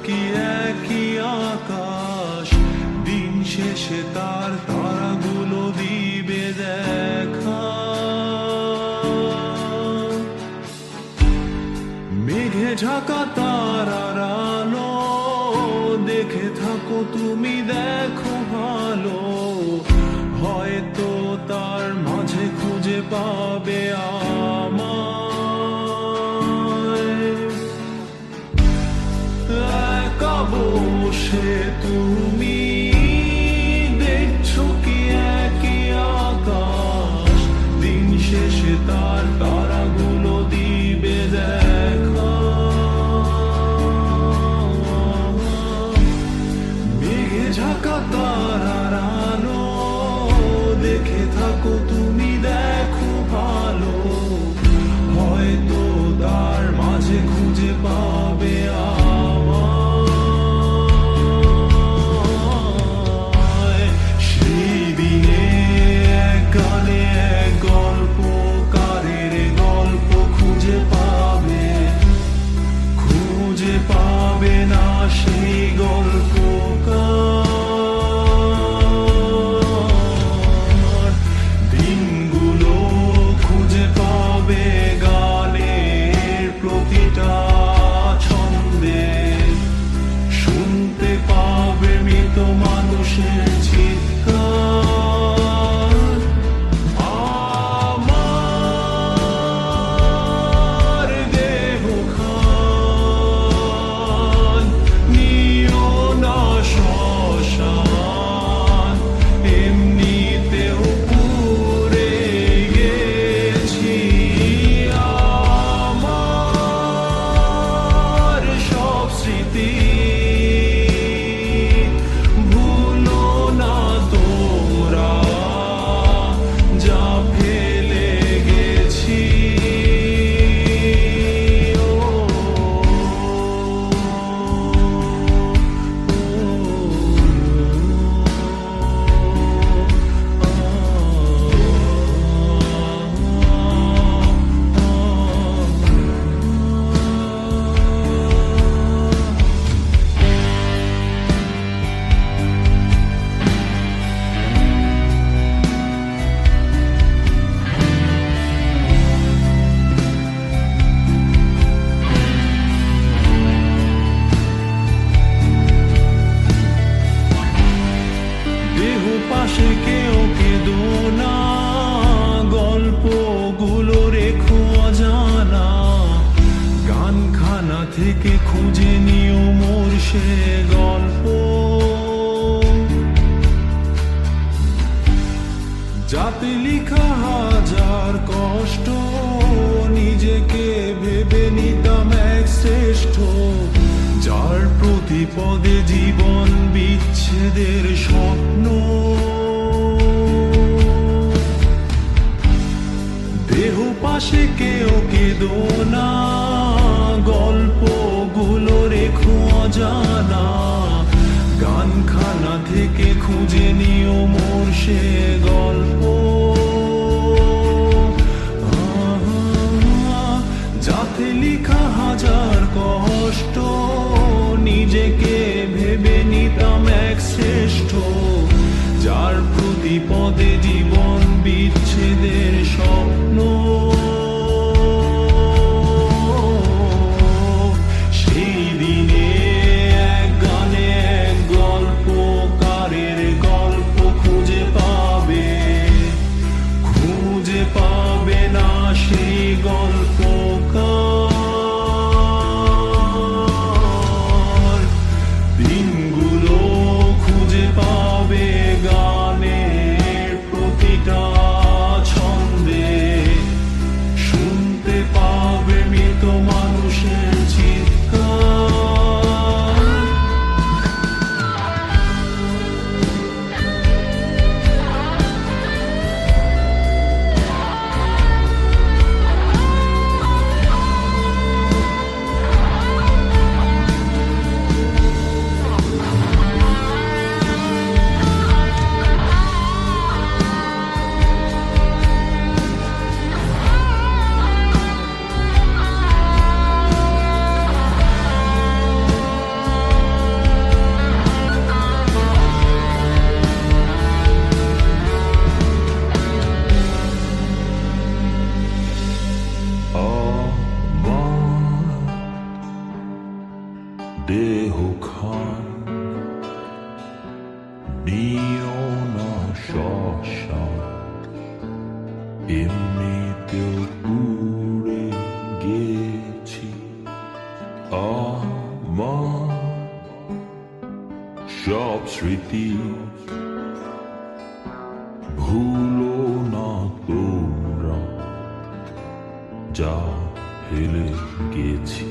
কি একই আকাশ, দিন শেষে তার তারাগুলো দিবে দেখা। মেঘে ঢাকা তারার আলো দেখে থাকো তুমি, দেখো ভালো, হয়তো তার মাঝে খুঁজে পাবে আমায়। একা বসে তুমি দেখছো কি একই আকাশ, দিন শেষে তার তারাগুলো দিবে দেখা। মেঘে ঢাকা তারার আলো দেখে থাকো তুমি, দেখো ভালো, হয়তো তার মাঝে খুঁজে পাবে আমায়। সেই দিনে এক গানে এক গল্পকারের গল্প খুঁজে পাবে, খুঁজে পাবে না সেই গল্পকার। দিনগুলো খুঁজে পাবে গানের প্রতিটা ছন্দে, শুনতে পাবে মৃত মানুষের চিৎকার। আমার দেহ খান নিও না শ্মশান, এমনিতেও পুড়ে গেছি। আমার সব স্মৃতি ভুলো না তোমরা, যা ফেলে গেছি। দেহ পাশে কেউ কেঁদো না, গল্পগুলো রেখো অজানা, গানখানা থেকে খুঁজে নিও মোর সে গল্প। যাতে লিখা হাজার কষ্ট, নিজেকে ভেবে নিতাম এক শ্রেষ্ঠ, যার প্রতি পদে জীবন বিচ্ছেদের স্বপ্ন। দেহ পাশে কেউ কেঁদো না, গল্পগুলো রেখো অজানা, গানখানা থেকে খুঁজে নিও মোর সে গল্প। যাতে লিখা হাজার কষ্ট, নিজেকে ভেবে নিতাম এক শ্রেষ্ঠ, যার প্রতি পদে জীবন বিচ্ছেদের স্বপ্ন। সেই দিনে এক গানে এক গল্পকারের গল্প খুঁজে পাবে, খুঁজে পাবে না সেই গল্পকার। দিনগুলো খুঁজে পাবে গানের প্রতি দেহ খান নিও না শ্মশান, এমনিতেও পুড়ে গেছি আমার সব স্মৃতি। ভুলো না তোমরা যা ফেলে গেছি।